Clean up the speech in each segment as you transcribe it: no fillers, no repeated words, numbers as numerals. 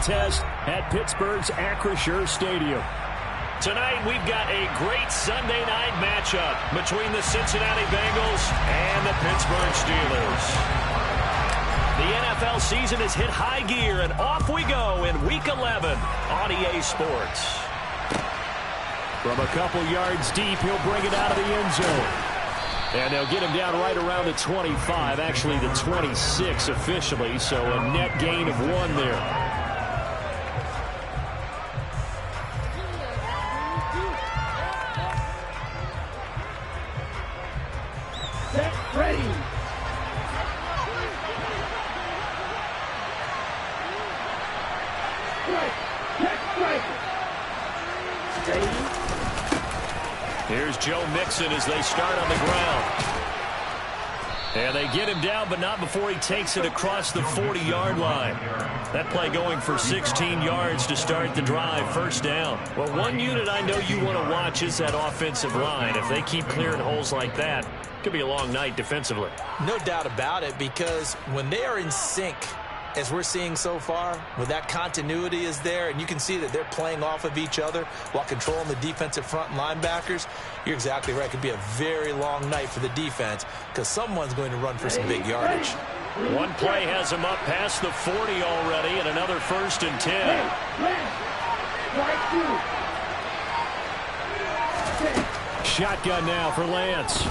contest at Pittsburgh's Acrisure Stadium. Tonight, we've got a great Sunday night matchup between the Cincinnati Bengals and the Pittsburgh Steelers. The NFL season has hit high gear, and off we go in Week 11 on EA Sports. From a couple yards deep, he'll bring it out of the end zone. And they'll get him down right around the 25, actually the 26 officially, so a net gain of 1 there. Here's Joe Mixon as they start on the ground. And they get him down, but not before he takes it across the 40-yard line. That play going for 16 yards to start the drive, first down. Well, one unit I know you want to watch is that offensive line. If they keep clearing holes like that, it could be a long night defensively. No doubt about it, because when they are in sync, as we're seeing so far, when that continuity is there and you can see that they're playing off of each other while controlling the defensive front and linebackers, you're exactly right. It could be a very long night for the defense because someone's going to run for some big yardage. One play has him up past the 40 already, and another 1st and 10. Shotgun now for Lance.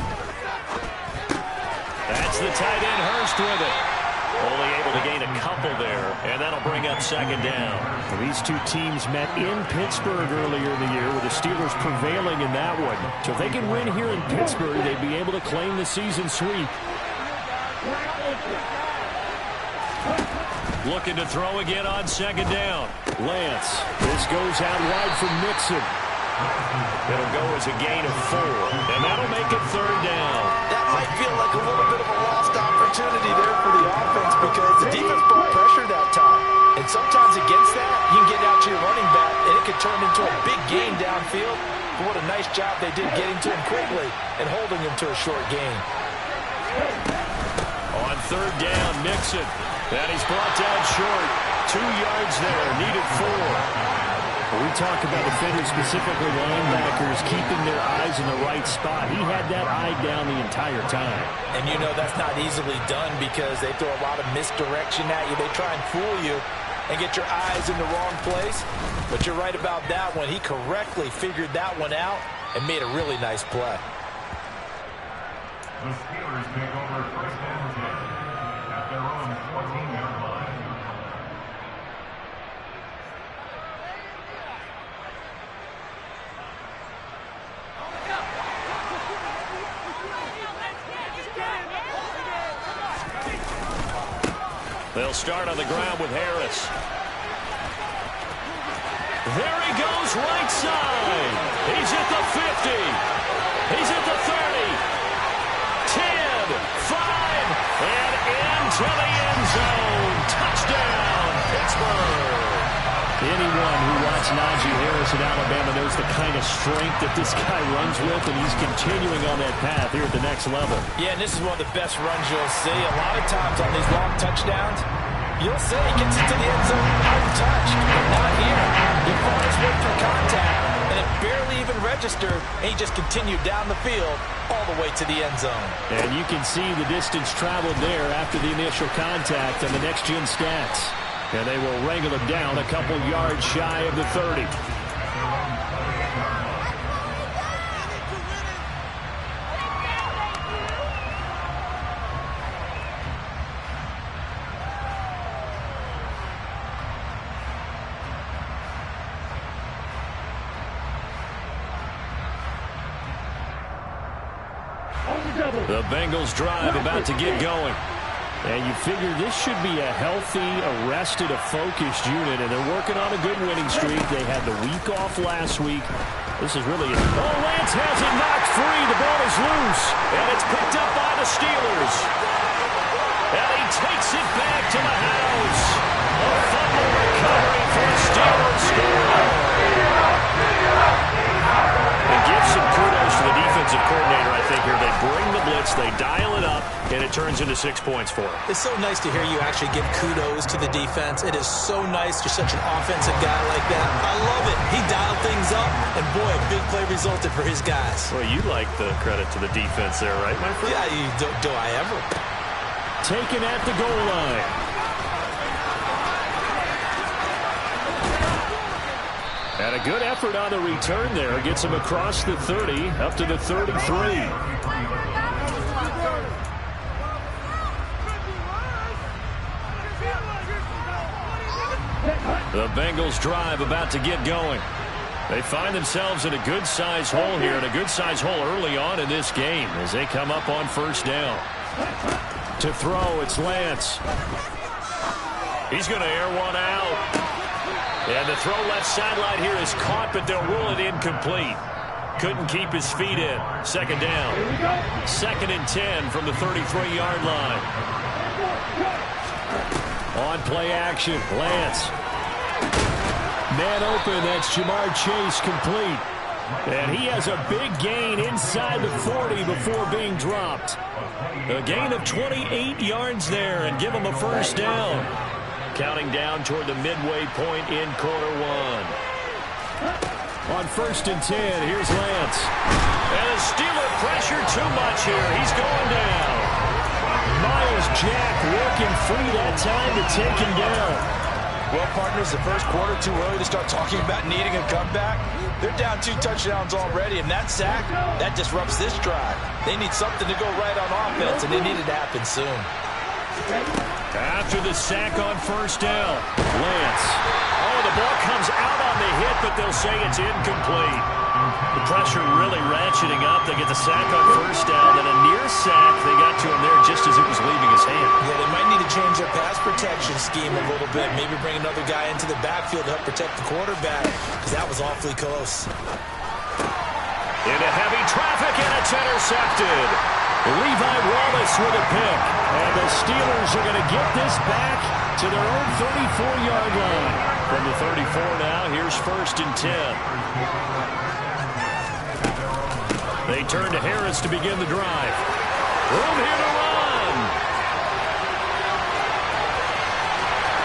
That's the tight end, Hurst, with it. Only able to gain a couple there, and that'll bring up 2nd down. Well, these two teams met in Pittsburgh earlier in the year with the Steelers prevailing in that one. So if they can win here in Pittsburgh, they'd be able to claim the season sweep. Looking to throw again on 2nd down. Lance. This goes out wide for Mixon. It'll go as a gain of 4, and that'll make it 3rd down. That might feel like a little bit of a lost opportunity there for the offense because the defense brought pressure that time. And sometimes against that, you can get out to your running back, and it could turn into a big gain downfield. But what a nice job they did getting to him quickly and holding him to a short gain. On 3rd down, Mixon. And he's brought down short. 2 yards there, needed 4. We talk about defenders, specifically linebackers, keeping their eyes in the right spot. He had that eye down the entire time. And you know that's not easily done because they throw a lot of misdirection at you. They try and fool you and get your eyes in the wrong place. But you're right about that one. He correctly figured that one out and made a really nice play. The Steelers take over 1st and 10 at their own 14-yard line. They'll start on the ground with Harris. There he goes, right side. He's at the 50. He's at the 30. 10, 5, and into the end zone. Touchdown, Pittsburgh. Anyone who watched Najee Harris at Alabama knows the kind of strength that this guy runs with, and he's continuing on that path here at the next level. Yeah, and this is one of the best runs you'll see. A lot of times on these long touchdowns, you'll see he gets into the end zone untouched, but not here. He fought his way through contact, and it barely even registered, and he just continued down the field all the way to the end zone. And you can see the distance traveled there after the initial contact on the next-gen stats. And they will wrangle him down a couple yards shy of the 30. The Bengals drive about to get going. And you figure this should be a healthy, arrested, a focused unit, and they're working on a good winning streak. They had the week off last week. This is really Oh, Lance has it knocked free. The ball is loose, and it's picked up by the Steelers. And he takes it back to the house. A fumble recovery for a Steelers score. And give some kudos to the defensive coordinator, I think, here. They bring the blitz, they dial it up, and it turns into 6 points for them. It's so nice to hear you actually give kudos to the defense. It is so nice. You're such an offensive guy like that. I love it. He dialed things up, and boy, a big play resulted for his guys. Well, you like the credit to the defense there, right, my friend? Yeah, do I ever? Taken at the goal line. And a good effort on the return there. Gets him across the 30, up to the 33. The Bengals drive about to get going. They find themselves in a good-sized hole here, and a good-sized hole early on in this game as they come up on first down. To throw, it's Lance. He's going to air one out. And the throw left sideline here is caught, but they'll rule it incomplete. Couldn't keep his feet in. Second down. 2nd and 10 from the 33-yard line. On play action, Lance. Man open, that's Jamar Chase, complete. And he has a big gain inside the 40 before being dropped. A gain of 28 yards there and give him a first down. Counting down toward the midway point in quarter one. On 1st and 10, here's Lance. And a Steeler pressure too much here. He's going down. Myles Jack working free that time to take him down. Well, partners, the first quarter too early to start talking about needing a comeback. They're down 2 touchdowns already, and that sack, that disrupts this drive. They need something to go right on offense, and they need it to happen soon. After the sack on first down, Lance. Oh, the ball comes out on the hit, but they'll say it's incomplete. The pressure really ratcheting up. They get the sack on first down, and a near sack. They got to him there just as it was leaving his hand. Yeah, they might need to change their pass protection scheme a little bit. Maybe bring another guy into the backfield to help protect the quarterback, because that was awfully close. Into heavy traffic, and it's intercepted. Levi Wallace with a pick. And the Steelers are going to get this back to their own 34-yard line. From the 34 now, here's 1st and 10. They turn to Harris to begin the drive. Room here to run.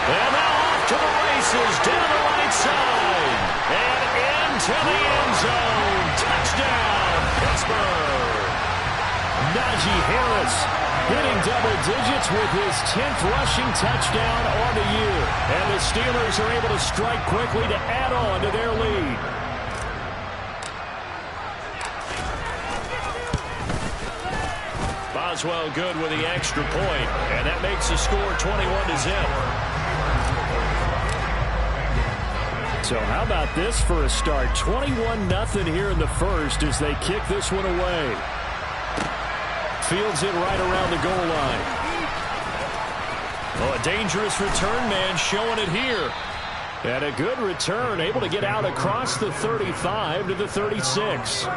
And now off to the races, down the right side. And into the end zone. Touchdown, Pittsburgh. Najee Harris hitting double digits with his 10th rushing touchdown on the year. And the Steelers are able to strike quickly to add on to their lead. Boswell good with the extra point, and that makes the score 21-0. So how about this for a start? 21-0 here in the first as they kick this one away. Fields it right around the goal line. Oh, a dangerous return man showing it here. And a good return, able to get out across the 35 to the 36.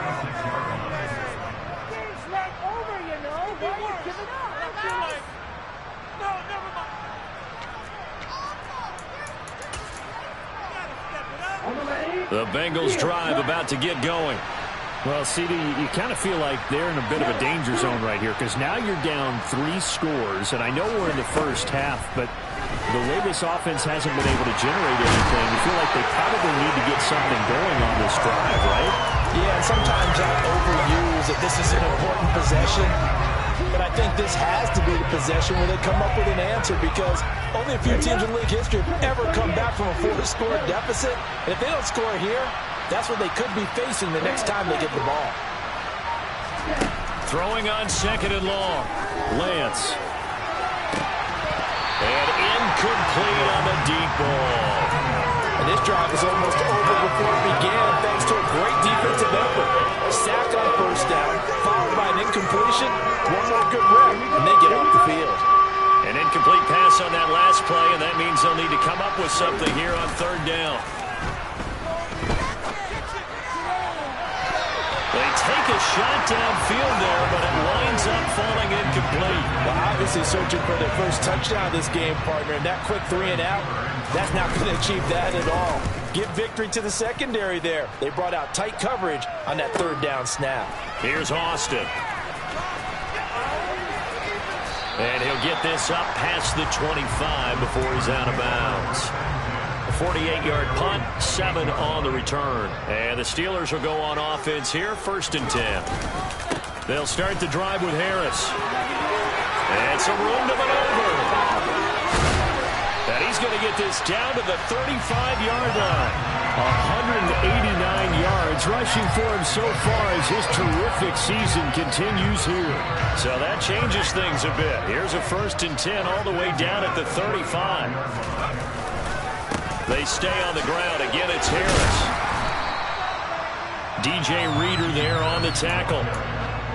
The Bengals drive about to get going. Well, CD, you kind of feel like they're in a bit of a danger zone right here because now you're down 3 scores, and I know we're in the first half, but the way this offense hasn't been able to generate anything, you feel like they probably need to get something going on this drive, right? Yeah, and sometimes I overuse that this is an important possession, but I think this has to be the possession where they come up with an answer because only a few teams in league history have ever come back from a 4-score deficit, and if they don't score here, that's what they could be facing the next time they get the ball. Throwing on 2nd and long. Lance. And incomplete on the deep ball. And this drive is almost over before it began thanks to a great defensive effort. A sack on first down, followed by an incompletion. One more good rep, and they get off the field. An incomplete pass on that last play, and that means they'll need to come up with something here on 3rd down. They take a shot downfield there, but it winds up falling incomplete. Well, obviously searching for their first touchdown this game, partner, and that quick 3 and out, that's not going to achieve that at all. Give victory to the secondary there. They brought out tight coverage on that 3rd down snap. Here's Austin. And he'll get this up past the 25 before he's out of bounds. A 48-yard punt, 7 on the return. And the Steelers will go on offense here, 1st and 10. They'll start the drive with Harris. And some room to maneuver. And he's going to get this down to the 35-yard line. 189 yards rushing for him so far as his terrific season continues here. So that changes things a bit. Here's a 1st and 10 all the way down at the 35. They stay on the ground. Again, it's Harris. DJ Reader there on the tackle.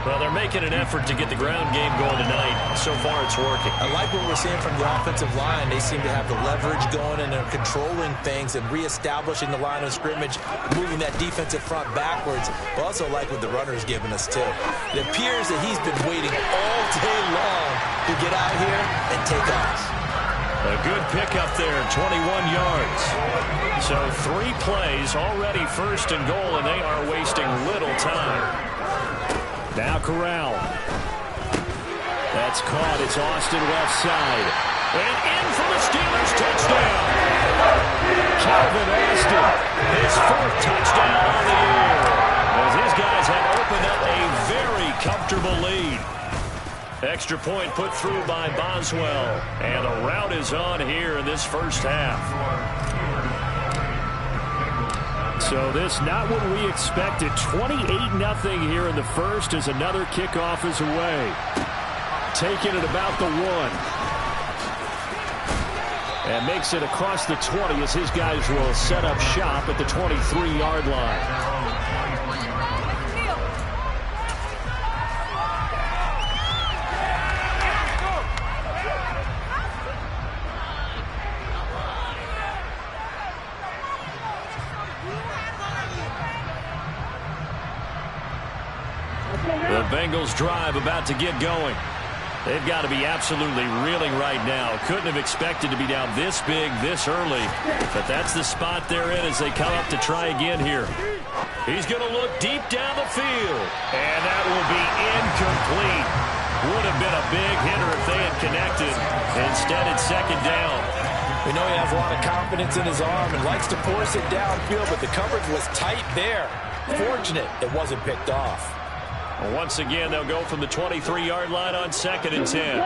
Well, they're making an effort to get the ground game going tonight. So far, it's working. I like what we're seeing from the offensive line. They seem to have the leverage going, and they're controlling things and reestablishing the line of scrimmage, moving that defensive front backwards. But also like what the runner's giving us, too. It appears that he's been waiting all day long to get out here and take off. A good pickup there, 21 yards. So 3 plays, already 1st and goal, and they are wasting little time. Now Corral. That's caught. It's Austin left side. And in for the Steelers touchdown. Calvin Austin. His 4th touchdown on the year. As his guys have opened up a very comfortable lead. Extra point put through by Boswell. And the route is on here in this first half. So this not what we expected. 28-0 here in the first as another kickoff is away. Taking it about the 1. And makes it across the 20 as his guys will set up shop at the 23-yard line. The Bengals drive about to get going. They've got to be absolutely reeling right now. Couldn't have expected to be down this big this early. But that's the spot they're in as they come up to try again here. He's going to look deep down the field. And that will be incomplete. Would have been a big hitter if they had connected. Instead, it's 2nd down. We know he has a lot of confidence in his arm and likes to force it downfield, but the coverage was tight there. Fortunate it wasn't picked off. Once again, they'll go from the 23-yard line on 2nd and 10.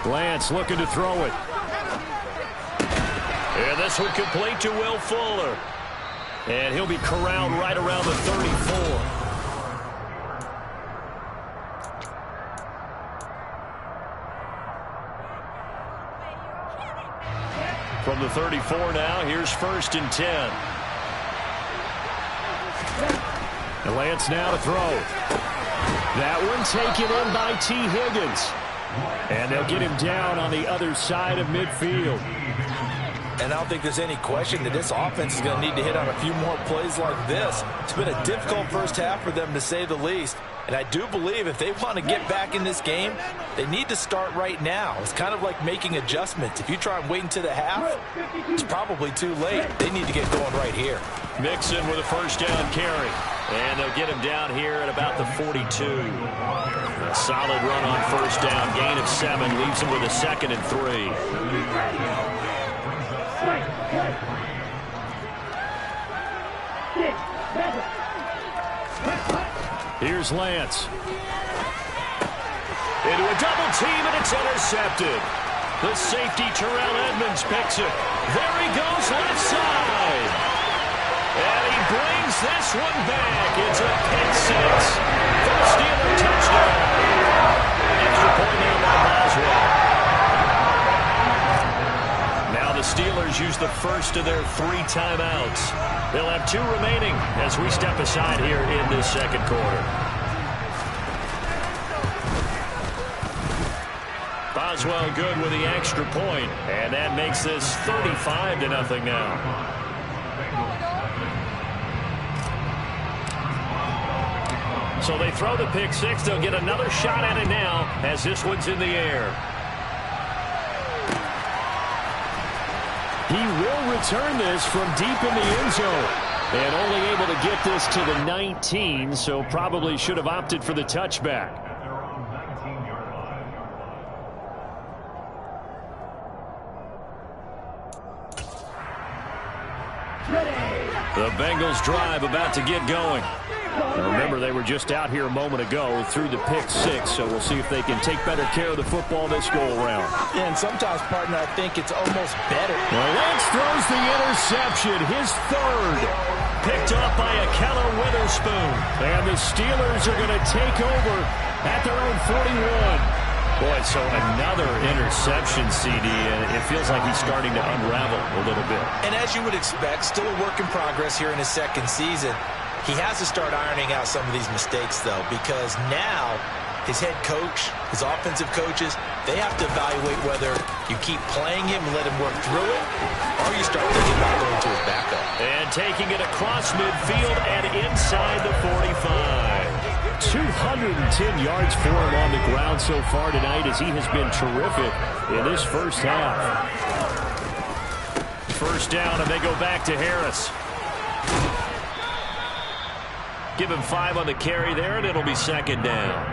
Lance looking to throw it. And this one complete to Will Fuller. And he'll be corralled right around the 34. From the 34 now, here's 1st and 10. And Lance now to throw. That one taken in by T. Higgins. And they'll get him down on the other side of midfield. And I don't think there's any question that this offense is going to need to hit on a few more plays like this. It's been a difficult first half for them, to say the least. And I do believe if they want to get back in this game, they need to start right now. It's kind of like making adjustments. If you try and wait until the half, it's probably too late. They need to get going right here. Mixon with a 1st down carry. And they'll get him down here at about the 42. A solid run on 1st down. Gain of 7 leaves him with a 2nd and 3. Here's Lance. Into a double team, and it's intercepted. The safety, Terrell Edmonds, picks it. There he goes, left side. And he brings this one back. It's a pick 6 for the Steeler touchdown. Extra point now by Boswell. Now the Steelers use the first of their 3 timeouts. They'll have 2 remaining as we step aside here in this 2nd quarter. Boswell good with the extra point, and that makes this 35-0 now. So they throw the pick 6. They'll get another shot at it now as this one's in the air. He will return this from deep in the end zone. And only able to get this to the 19, so probably should have opted for the touchback. At their own 19-yard line. The Bengals drive about to get going. Now remember, they were just out here a moment ago through the pick six, so we'll see if they can take better care of the football this go-around. Yeah, and sometimes, partner, I think it's almost better. Well, Lance throws the interception, his third. Picked up by Ahkello Witherspoon. And the Steelers are going to take over at their own 41. Boy, so another interception, CD, and it feels like he's starting to unravel a little bit. And as you would expect, still a work in progress here in his second season. He has to start ironing out some of these mistakes, though, because now his head coach, his offensive coaches, they have to evaluate whether you keep playing him and let him work through it, or you start thinking about going to his backup. And taking it across midfield and inside the 45. 210 yards for him on the ground so far tonight, as he has been terrific in this first half. First down, and they go back to Harris. Give him 5 on the carry there, and it'll be second down.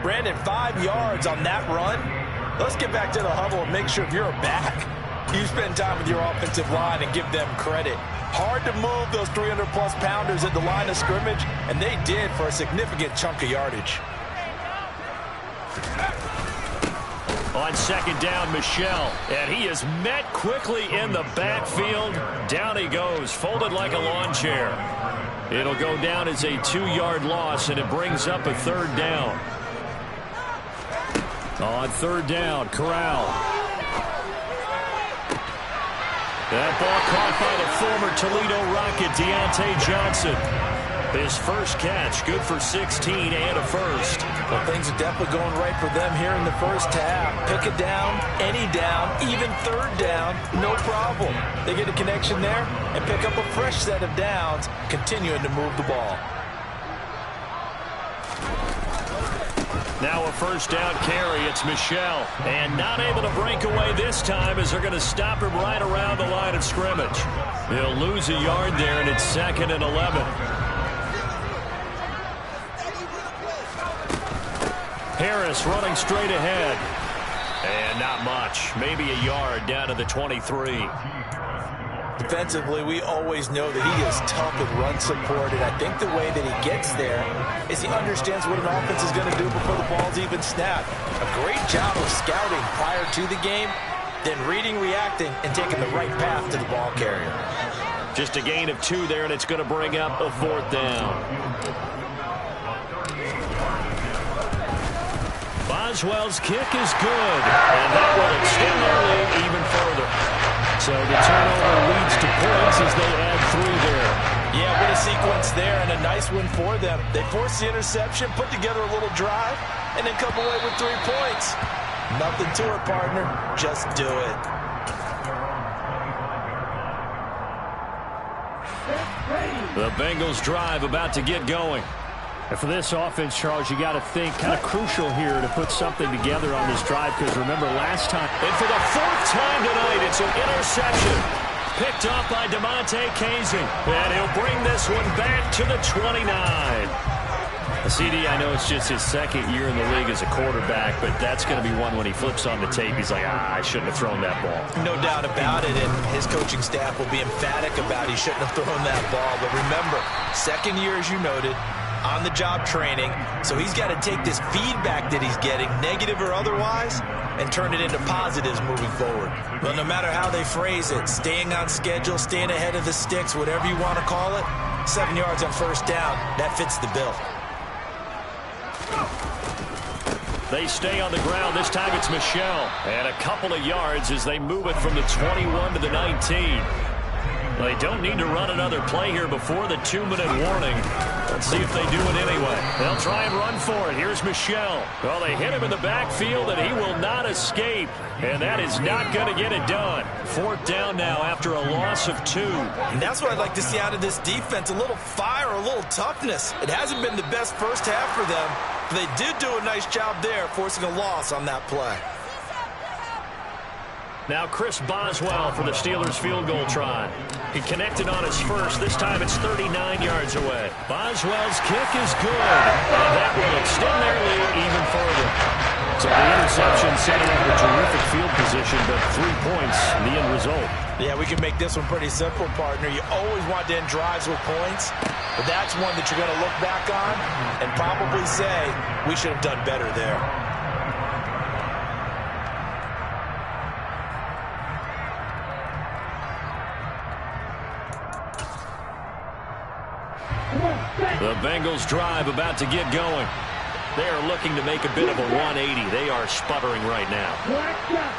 Brandon, 5 yards on that run. Let's get back to the huddle and make sure if you're a back, you spend time with your offensive line and give them credit. Hard to move those 300-plus pounders at the line of scrimmage, and they did for a significant chunk of yardage. On second down, Michel, and he is met quickly in the backfield. Down he goes, folded like a lawn chair. It'll go down as a 2-yard loss, and it brings up a third down. On third down, Corral. That ball caught by the former Toledo Rocket, Deontay Johnson. His first catch, good for 16 and a first. Well, things are definitely going right for them here in the first half. Pick it down, any down, even third down, no problem. They get a connection there and pick up a fresh set of downs, continuing to move the ball. Now a first down carry. It's Michel. And not able to break away this time, as they're going to stop him right around the line of scrimmage. They'll lose a yard there, and it's 2nd and 11. Harris running straight ahead. And not much. Maybe a yard down to the 23. Defensively, we always know that he is tough with run support, and I think the way that he gets there is he understands what an offense is going to do before the ball's even snapped. A great job of scouting prior to the game, then reading, reacting, and taking the right path to the ball carrier. Just a gain of 2 there, and it's going to bring up a 4th down. Boswell's kick is good, and that will extend their lead even further. So the turnover leads to points as they add 3 there. Yeah, what a sequence there, and a nice one for them. They forced the interception, put together a little drive, and then come away with 3 points. Nothing to it, partner. Just do it. The Bengals drive about to get going. And for this offense, Charles, you got to think kind of crucial here to put something together on this drive, because remember last time. And for the 4th time tonight, it's an interception. Picked up by DeMonte Casey. And he'll bring this one back to the 29. CD, I know it's just his 2nd year in the league as a quarterback, but that's going to be one when he flips on the tape. He's like, I shouldn't have thrown that ball. No doubt about it, and his coaching staff will be emphatic about he shouldn't have thrown that ball. But remember, 2nd year, as you noted, on-the-job training, so he's got to take this feedback that he's getting, negative or otherwise, and turn it into positives moving forward. But no matter how they phrase it, staying on schedule, staying ahead of the sticks, whatever you want to call it, 7 yards on first down, that fits the bill. They stay on the ground. This time it's Michel. And a couple of yards as they move it from the 21 to the 19. They don't need to run another play here before the 2-minute warning. Let's see if they do it anyway. They'll try and run for it. Here's Michel. Well, they hit him in the backfield, and he will not escape. And that is not going to get it done. 4th down now after a loss of 2. And that's what I'd like to see out of this defense, a little fire, a little toughness. It hasn't been the best first half for them, but they did do a nice job there forcing a loss on that play. Now Chris Boswell for the Steelers field goal try. He connected on his first. This time it's 39 yards away. Boswell's kick is good. And that will extend their lead even further. So the interception setting up a terrific field position, but 3 points in the end result. Yeah, we can make this one pretty simple, partner. You always want to end drives with points, but that's one that you're going to look back on and probably say, we should have done better there. The Bengals drive about to get going. They are looking to make a bit of a 180. They are sputtering right now.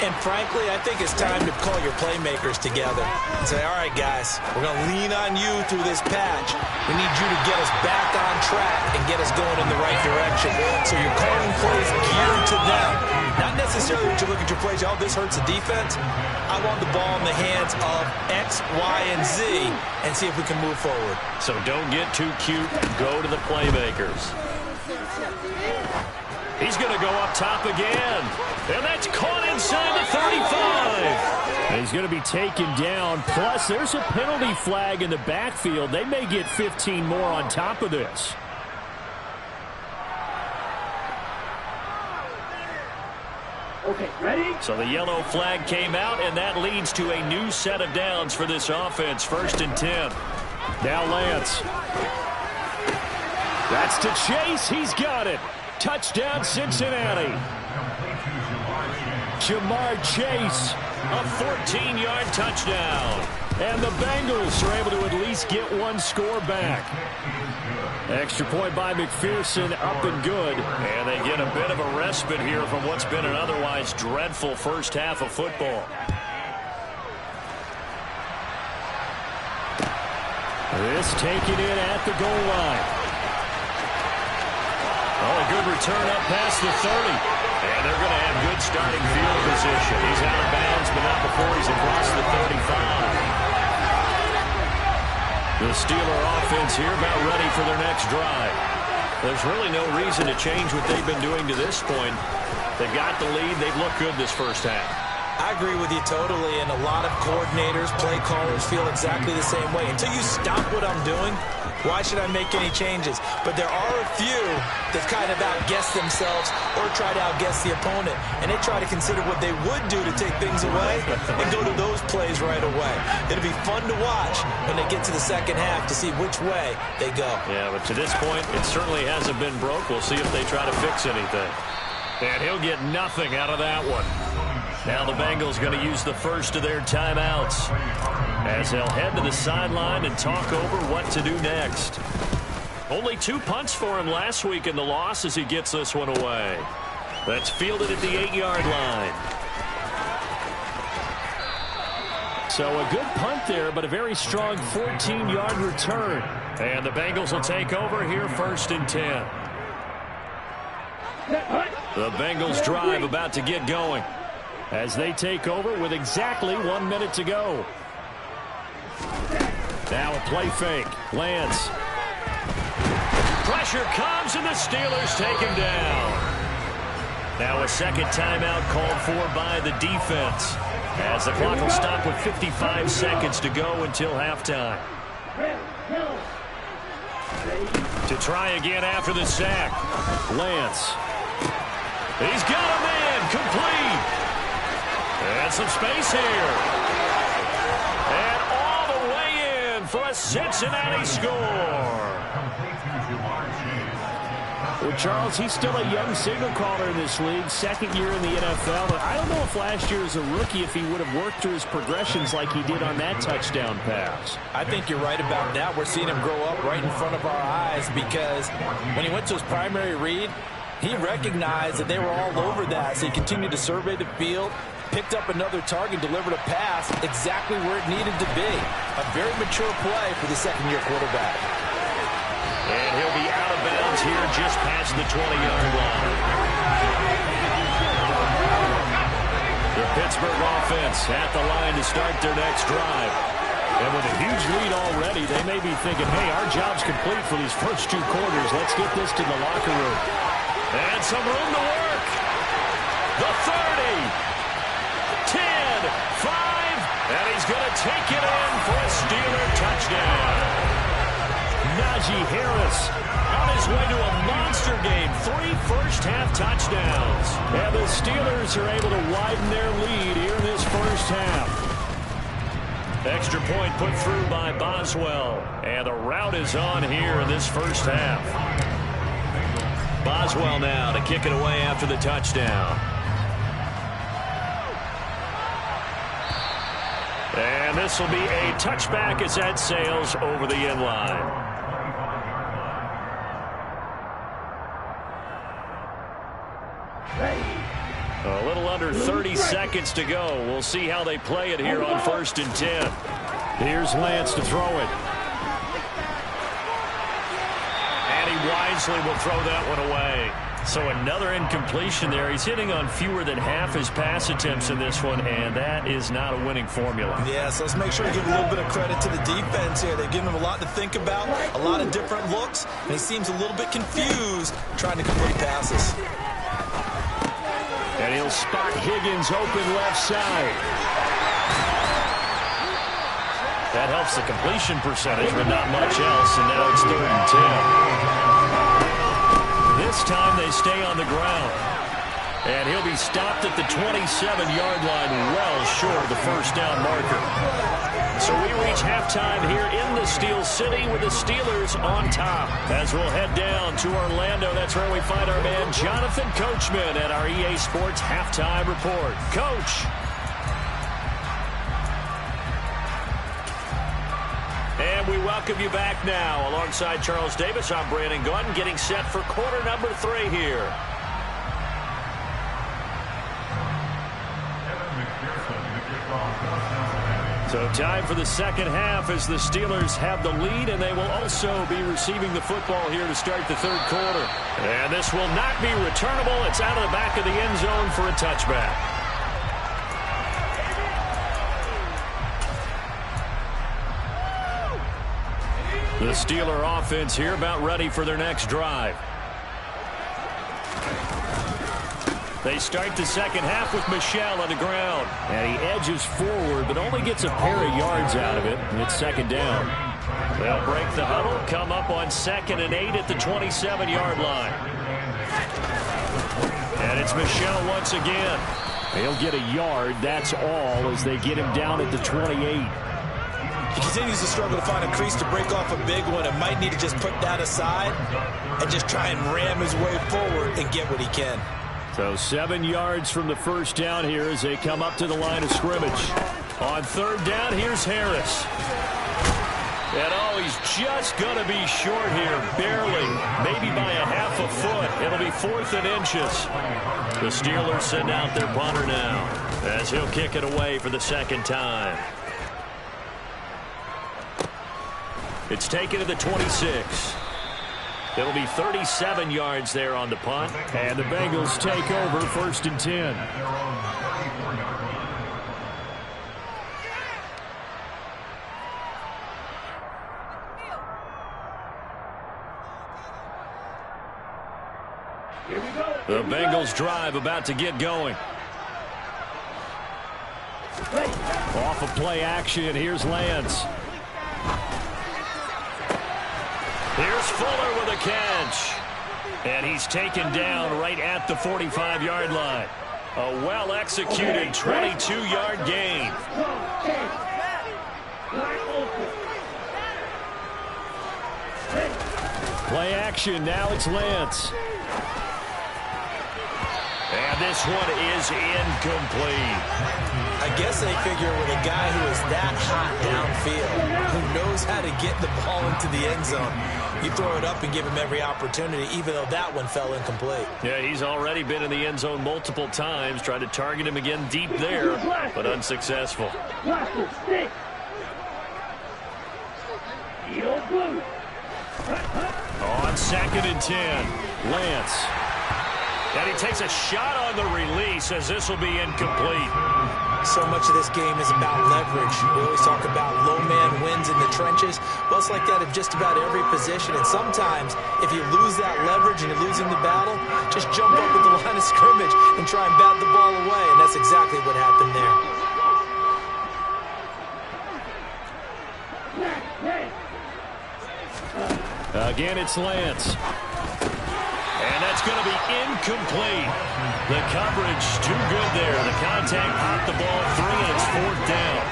And frankly, I think it's time to call your playmakers together and say, all right, guys, we're going to lean on you through this patch. We need you to get us back on track and get us going in the right direction. So you're calling plays geared to them. Not necessarily that you look at your plays, oh, this hurts the defense. I want the ball in the hands of X, Y, and Z and see if we can move forward. So don't get too cute. Go to the playmakers. He's going to go up top again. And that's caught inside the 35. And he's going to be taken down. Plus, there's a penalty flag in the backfield. They may get 15 more on top of this. Okay, ready? So the yellow flag came out, and that leads to a new set of downs for this offense. 1st and 10. Now Lance. That's to Chase. He's got it. Touchdown, Cincinnati. Jamar Chase. A 14-yard touchdown. And the Bengals are able to at least get one score back. Extra point by McPherson, up and good. And they get a bit of a respite here from what's been an otherwise dreadful first half of football. This taken in at the goal line. Oh, a good return up past the 30. And they're going to have good starting field position. He's out of bounds, but not before he's across the 35. The Steeler offense here about ready for their next drive. There's really no reason to change what they've been doing to this point. They've got the lead. They've looked good this first half. I agree with you totally, and a lot of coordinators, play callers feel exactly the same way. Until you stop what I'm doing, why should I make any changes? But there are a few that kind of outguess themselves or try to outguess the opponent, and they try to consider what they would do to take things away and go to those plays right away. It'll be fun to watch when they get to the second half to see which way they go. Yeah, but to this point, it certainly hasn't been broke. We'll see if they try to fix anything. And he'll get nothing out of that one. Now the Bengals going to use the first of their timeouts as they'll head to the sideline and talk over what to do next. Only 2 punts for him last week in the loss as he gets this one away. That's fielded at the 8-yard line. So a good punt there, but a very strong 14-yard return. And the Bengals will take over here 1st and 10. The Bengals drive about to get going as they take over with exactly 1 minute to go. Now a play fake. Lance. Pressure comes, and the Steelers take him down. Now a second timeout called for by the defense as the clock will stop with 55 seconds to go until halftime. To try again after the sack. Lance. He's got a man complete. And some space here. And all the way in for a Cincinnati score. Well, Charles, he's still a young signal caller in this league, 2nd year in the NFL. But I don't know if last year as a rookie if he would have worked through his progressions like he did on that touchdown pass. I think you're right about that. We're seeing him grow up right in front of our eyes because when he went to his primary read, he recognized that they were all over that, so he continued to survey the field, picked up another target, delivered a pass exactly where it needed to be. A very mature play for the second-year quarterback. And he'll be out of bounds here just past the 20-yard line. The Pittsburgh offense at the line to start their next drive. And with a huge lead already, they may be thinking, hey, our job's complete for these first 2 quarters. Let's get this to the locker room. And some room to work. The 30, 10, 5, and he's going to take it in for a Steeler touchdown. Najee Harris on his way to a monster game. 3 first-half touchdowns. And the Steelers are able to widen their lead here in this first half. Extra point put through by Boswell. And the route is on here in this first half. Boswell now to kick it away after the touchdown. And this will be a touchback as that sails over the end line. A little under 30 seconds to go. We'll see how they play it here on 1st and 10. Here's Lance to throw it. And he wisely will throw that one away. So another incompletion there. He's hitting on fewer than half his pass attempts in this one, and that is not a winning formula. Yeah, so let's make sure to give a little bit of credit to the defense here. They've given him a lot to think about, a lot of different looks, and he seems a little bit confused trying to complete passes. And he'll spot Higgins open left side. That helps the completion percentage, but not much else, and now it's 3rd and 10. This time they stay on the ground. And he'll be stopped at the 27-yard line, well short of the first down marker. So we reach halftime here in the Steel City with the Steelers on top. As we'll head down to Orlando, that's where we find our man Jonathan Coachman at our EA Sports Halftime Report. Coach. And we welcome you back now. Alongside Charles Davis, I'm Brandon Gunn, getting set for quarter number 3 here. So time for the second half as the Steelers have the lead, and they will also be receiving the football here to start the 3rd quarter. And this will not be returnable. It's out of the back of the end zone for a touchback. The Steeler offense here about ready for their next drive. They start the second half with Michel on the ground. And he edges forward, but only gets a pair of yards out of it. And it's 2nd down. They'll break the huddle, come up on 2nd and 8 at the 27-yard line. And it's Michel once again. He'll get a yard, that's all, as they get him down at the 28. He continues to struggle to find a crease to break off a big one and might need to just put that aside and just try and ram his way forward and get what he can. So 7 yards from the first down here as they come up to the line of scrimmage. On 3rd down, here's Harris. And he's just going to be short here, barely, maybe by a half a foot. It'll be 4th and inches. The Steelers send out their punter now as he'll kick it away for the 2nd time. It's taken to the 26. It'll be 37 yards there on the punt. And the Bengals take over 1st and 10. Here we go. The Bengals drive about to get going. Off of play action, here's Lance. Here's Fuller with a catch. And he's taken down right at the 45-yard line. A well-executed 22-yard gain. Play action, now it's Lance. And this one is incomplete. I guess they figure with a guy who is that hot downfield, who knows how to get the ball into the end zone, you throw it up and give him every opportunity, even though that one fell incomplete. Yeah, he's already been in the end zone multiple times, trying to target him again deep there, but unsuccessful. Blaster, stick. Heel blue. On 2nd and 10, Lance. And he takes a shot on the release as this will be incomplete. So much of this game is about leverage. We always talk about low man wins in the trenches. Well, it's like that in just about every position. And sometimes, if you lose that leverage and you're losing the battle, just jump up at the line of scrimmage and try and bat the ball away. And that's exactly what happened there. Again, it's Lance. And that's going to be incomplete. The coverage too good there. The contact popped the ball free, and it's 4th down.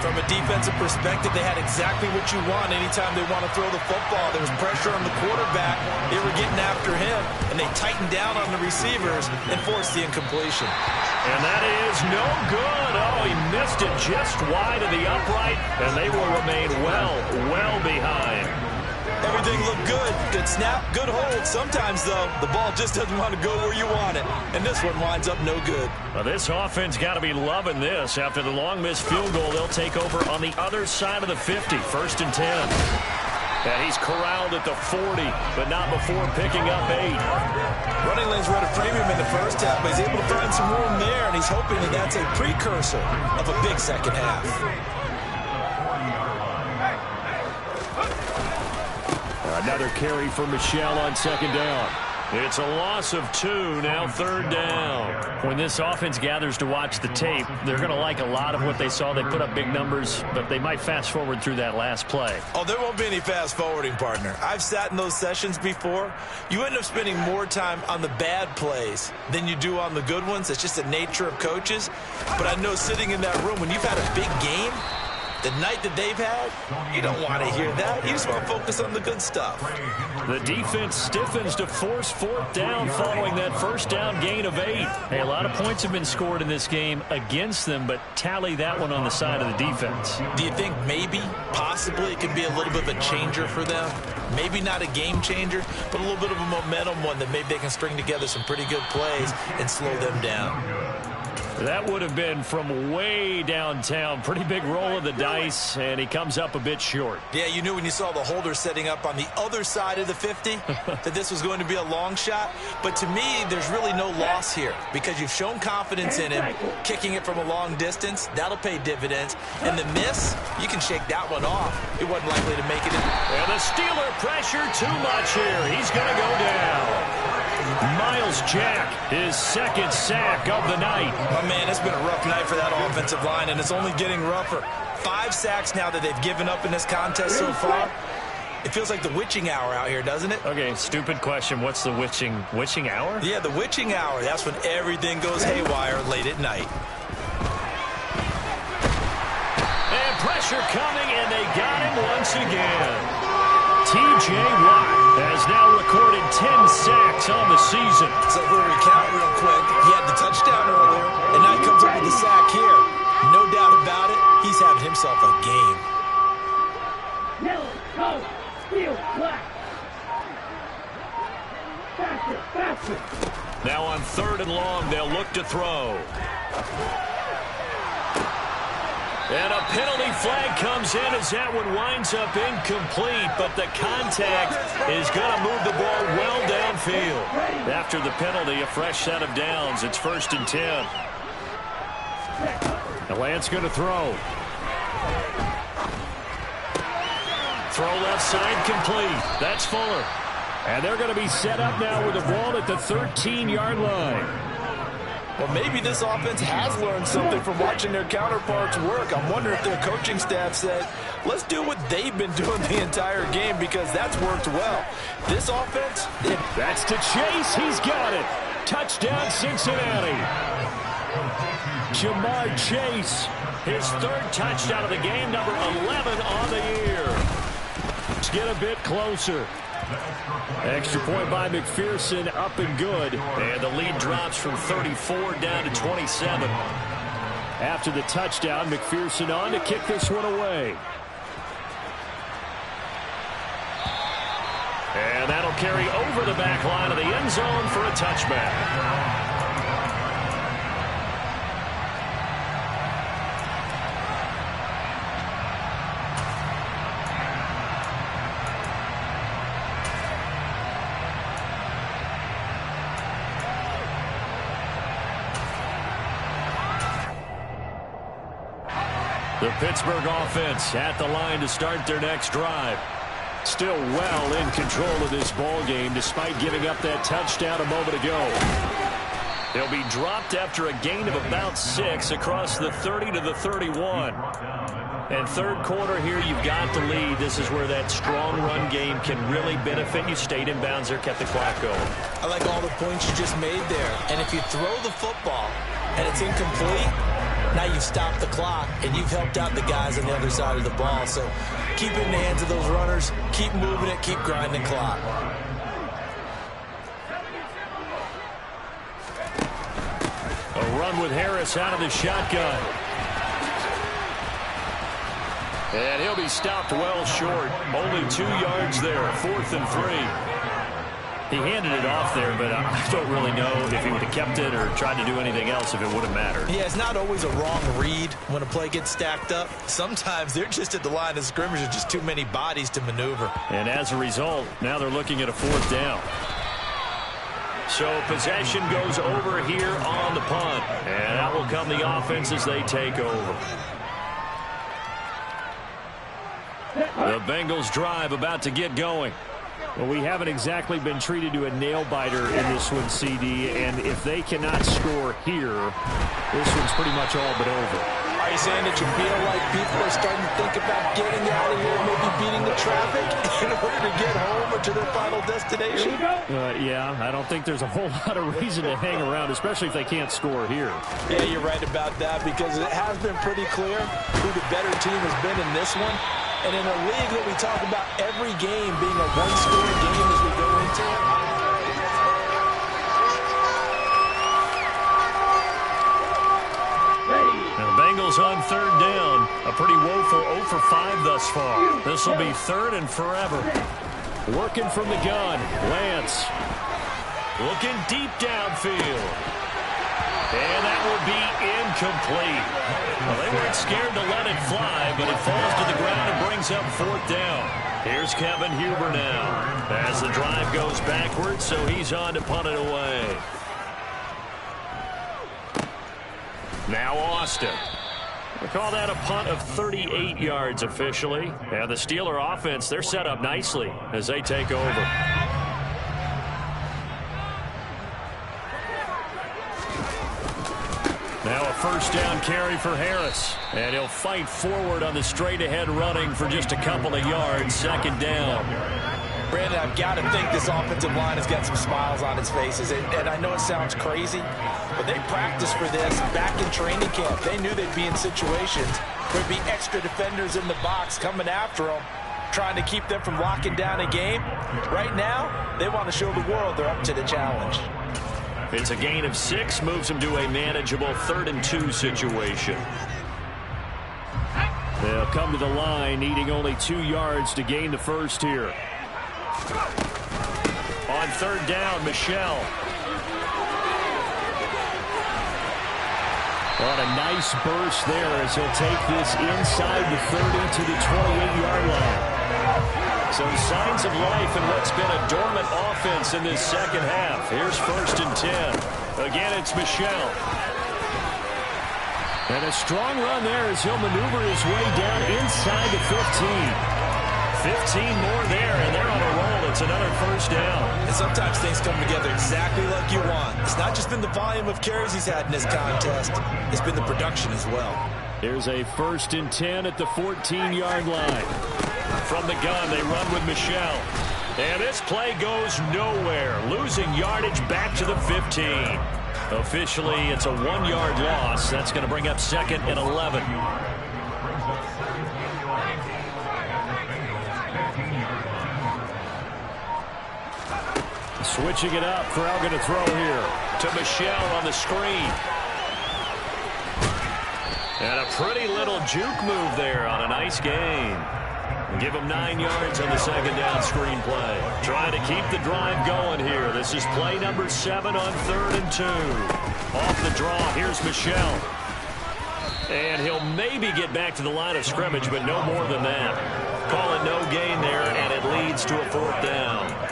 From a defensive perspective, they had exactly what you want anytime they want to throw the football. There was pressure on the quarterback. They were getting after him, and they tightened down on the receivers and forced the incompletion. And that is no good. Oh, he missed it just wide of the upright, and they will remain well behind. Everything looked good. Good snap, good hold. Sometimes, though, the ball just doesn't want to go where you want it. And this one winds up no good. Well, this offense got to be loving this. After the long missed field goal, they'll take over on the other side of the 50, 1st and 10. And he's corralled at the 40, but not before picking up 8. Running lanes were at a premium in the first half, but he's able to find some room there, and he's hoping that that's a precursor of a big second half. Another carry for Michel on 2nd down. It's a loss of 2, now 3rd down. When this offense gathers to watch the tape, they're going to like a lot of what they saw. They put up big numbers, but they might fast forward through that last play. Oh, there won't be any fast forwarding, partner. I've sat in those sessions before. You end up spending more time on the bad plays than you do on the good ones. It's just the nature of coaches. But I know sitting in that room, when you've had a big game, the night that they've had, you don't want to hear that. You just want to focus on the good stuff. The defense stiffens to force 4th down following that 1st down gain of 8. Hey, a lot of points have been scored in this game against them, but tally that one on the side of the defense. Do you think maybe, possibly, it could be a little bit of a changer for them? Maybe not a game changer, but a little bit of a momentum one that maybe they can string together some pretty good plays and slow them down. That would have been from way downtown. Pretty big roll of the dice, and he comes up a bit short. Yeah, you knew when you saw the holder setting up on the other side of the 50 that this was going to be a long shot. But to me, there's really no loss here because you've shown confidence in him. Kicking it from a long distance, that'll pay dividends. And the miss, you can shake that one off. It wasn't likely to make it in. And the Steeler pressure too much here. He's going to go down. Myles Jack, his 2nd sack of the night. Oh, man, it's been a rough night for that offensive line, and it's only getting rougher. 5 sacks now that they've given up in this contest so far. It feels like the witching hour out here, doesn't it? Okay, stupid question. What's the witching hour? Yeah, the witching hour. That's when everything goes haywire late at night. And pressure coming, and they got him once again. T.J. Watt has now recorded 10 sacks on the season. So we'll recount real quick. He had the touchdown earlier, and now he comes up with the sack here. No doubt about it, he's having himself a game. Yellow, go, steel, black. Faster, faster. Now on 3rd and long, they'll look to throw. And a penalty flag comes in as that one winds up incomplete, but the contact is going to move the ball well downfield. After the penalty, a fresh set of downs. It's 1st and 10. The Lance going to throw. Throw left side complete. That's Fuller. And they're going to be set up now with the ball at the 13-yard line. Well, maybe this offense has learned something from watching their counterparts work. I'm wondering if their coaching staff said, let's do what they've been doing the entire game because that's worked well. This offense, that's to Chase. He's got it. Touchdown, Cincinnati. Ja'Marr Chase, his 3rd touchdown of the game, number 11 on the year. Let's get a bit closer. Extra point by McPherson, up and good. And the lead drops from 34 down to 27. After the touchdown, McPherson on to kick this one away. And that'll carry over the back line of the end zone for a touchback. The Pittsburgh offense at the line to start their next drive. Still well in control of this ball game despite giving up that touchdown a moment ago. They'll be dropped after a gain of about 6 across the 30 to the 31. And third quarter here, you've got the lead. This is where that strong run game can really benefit you. Stayed in bounds there, kept the clock going. I like all the points you just made there. And if you throw the football and it's incomplete, now you've stopped the clock and you've helped out the guys on the other side of the ball. So keep it in the hands of those runners. Keep moving it. Keep grinding the clock. A run with Harris out of the shotgun. And he'll be stopped well short. Only 2 yards there. 4th and 3. He handed it off there, but I don't really know if he would have kept it or tried to do anything else if it would have mattered. Yeah, it's not always a wrong read when a play gets stacked up. Sometimes they're just at the line of scrimmage with just too many bodies to maneuver. And as a result, now they're looking at a 4th down. So possession goes over here on the punt. And that will come the offense as they take over. The Bengals drive about to get going. Well, we haven't exactly been treated to a nail-biter in this one, CD, and if they cannot score here, this one's pretty much all but over. Are you saying that you feel like people are starting to think about getting out of here, maybe beating the traffic in order to get home or to their final destination? Yeah, I don't think there's a whole lot of reason to hang around, especially if they can't score here. Yeah, you're right about that because it has been pretty clear who the better team has been in this one. And in a league that we talk about every game being a one-score game as we go into it. Now the Bengals on 3rd down. A pretty woeful 0 for 5 thus far. This will be 3rd and forever. Working from the gun. Lance. Looking deep downfield. And that will be incomplete. Well, they weren't scared to let it fly, but it falls to the ground and brings up 4th down. Here's Kevin Huber now as the drive goes backwards, so he's on to punt it away. Now Austin. We'll call that a punt of 38 yards officially. And the Steeler offense, they're set up nicely as they take over. Now a 1st down carry for Harris. And he'll fight forward on the straight-ahead running for just a couple of yards. 2nd down. Brandon, I've got to think this offensive line has got some smiles on its faces. And I know it sounds crazy, but they practiced for this back in training camp. They knew they'd be in situations where there'd be extra defenders in the box coming after them, trying to keep them from locking down a game. Right now, they want to show the world they're up to the challenge. It's a gain of 6, moves them to a manageable 3rd and 2 situation. They'll come to the line, needing only 2 yards to gain the first here. On 3rd down, Michel. On a nice burst there as he'll take this inside the 30 to the 28-yard line. Some signs of life in what's been a dormant offense in this 2nd half. Here's 1st and 10. Again, it's Michel. And a strong run there as he'll maneuver his way down inside the 15. 15 more there, and they're on a roll. It's another 1st down. And sometimes things come together exactly like you want. It's not just been the volume of carries he's had in this contest. It's been the production as well. Here's a 1st and 10 at the 14-yard line. From the gun, they run with Michel. And this play goes nowhere. Losing yardage back to the 15. Officially, it's a 1-yard loss. That's going to bring up 2nd and 11. Switching it up. Corral going to throw here to Michel on the screen. And a pretty little juke move there on a nice gain. Give him 9 yards on the 2nd down screen play. Trying to keep the drive going here. This is play number 7 on 3rd and 2. Off the draw, here's Michel. And he'll maybe get back to the line of scrimmage, but no more than that. Call it no gain there, and it leads to a 4th down.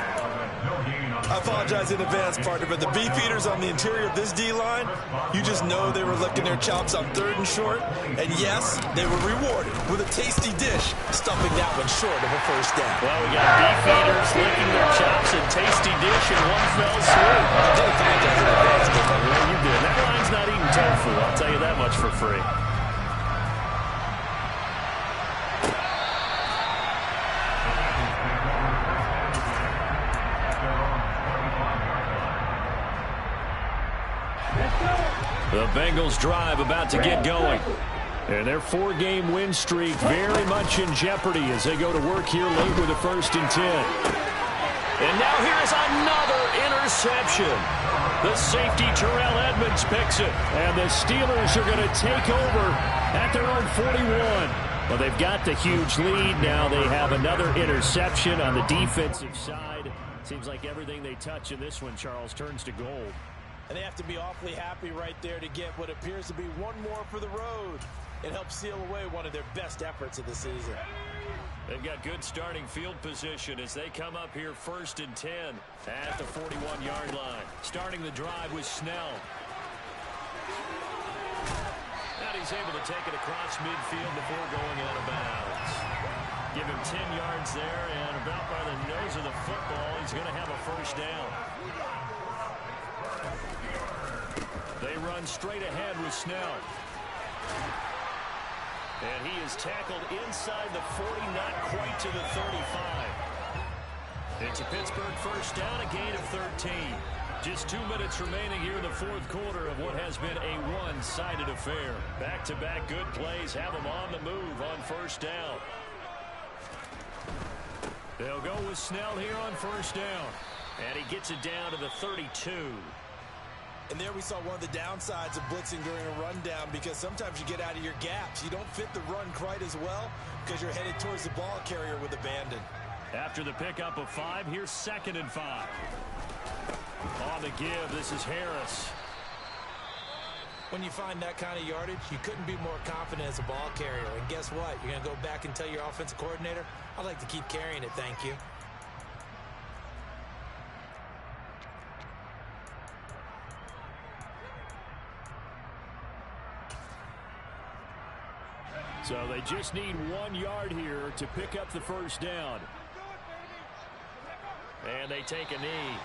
I apologize in advance, partner, but the beefeaters on the interior of this D-line, you just know they were licking their chops on 3rd and short. And yes, they were rewarded with a tasty dish, stuffing that one short of a 1st down. Well, we got beefeaters licking their chops and tasty dish in one fell swoop. I did apologize in advance, but well, you did. That line's not eating tofu, I'll tell you that much for free. Bengals drive about to get going. And their 4-game win streak very much in jeopardy as they go to work here late with a 1st and 10. And now here is another interception. The safety Terrell Edmunds picks it. And the Steelers are going to take over at their own 41. Well, they've got the huge lead. Now they have another interception on the defensive side. Seems like everything they touch in this one, Charles, turns to gold. And they have to be awfully happy right there to get what appears to be one more for the road. It helps seal away one of their best efforts of the season. They've got good starting field position as they come up here 1st and 10 at the 41-yard line. Starting the drive with Snell. And he's able to take it across midfield before going out of bounds. Give him 10 yards there, and about by the nose of the football, he's going to have a 1st down. They run straight ahead with Snell. And he is tackled inside the 40, not quite to the 35. It's a Pittsburgh 1st down, a gain of 13. Just 2 minutes remaining here in the 4th quarter of what has been a one-sided affair. Back-to-back good plays have them on the move on 1st down. They'll go with Snell here on 1st down. And he gets it down to the 32. And there we saw one of the downsides of blitzing during a rundown, because sometimes you get out of your gaps. You don't fit the run quite as well because you're headed towards the ball carrier with abandon. After the pickup of 5, here's 2nd and 5. On the give, this is Harris. When you find that kind of yardage, you couldn't be more confident as a ball carrier. And guess what? You're going to go back and tell your offensive coordinator, I'd like to keep carrying it, thank you. So they just need 1 yard here to pick up the 1st down. And they take a knee.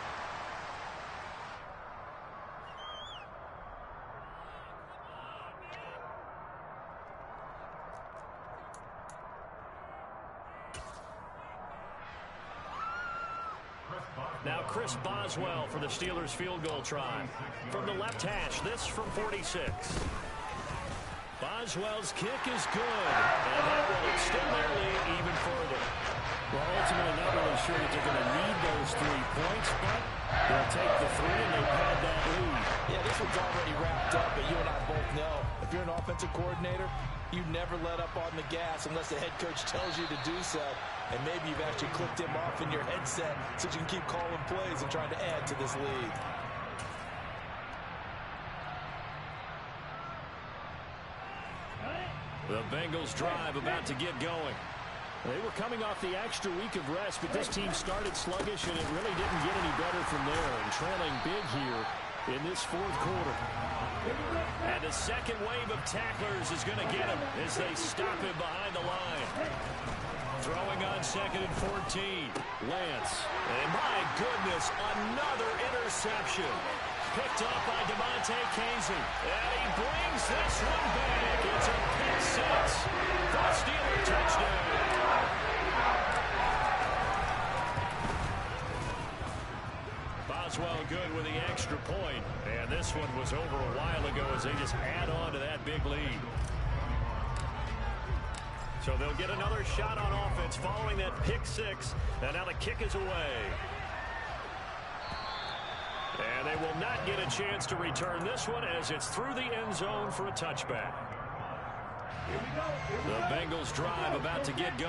Now Chris Boswell for the Steelers field goal try. From the left hash, this from 46. Boswell's kick is good, and that will extend their lead even further. Well, ultimately not really sure that they're going to need those 3 points, but they'll take the 3 and they've had that lead. Yeah, this one's already wrapped up, but you and I both know if you're an offensive coordinator, you never let up on the gas unless the head coach tells you to do so. And maybe you've actually clicked him off in your headset so you can keep calling plays and trying to add to this lead. The Bengals drive about to get going. They were coming off the extra week of rest, but this team started sluggish, and it really didn't get any better from there. And trailing big here in this 4th quarter. And the second wave of tacklers is going to get him as they stop him behind the line. Throwing on 2nd and 14. Lance. And my goodness, another interception. Picked up by DeMonte Casey. And he brings this one back. It's a pick 6 for a Steeler touchdown. Boswell good with the extra point. And this one was over a while ago as they just add on to that big lead. So they'll get another shot on offense following that pick 6. And now the kick is away. And they will not get a chance to return this one as it's through the end zone for a touchback. The Bengals drive about to get going.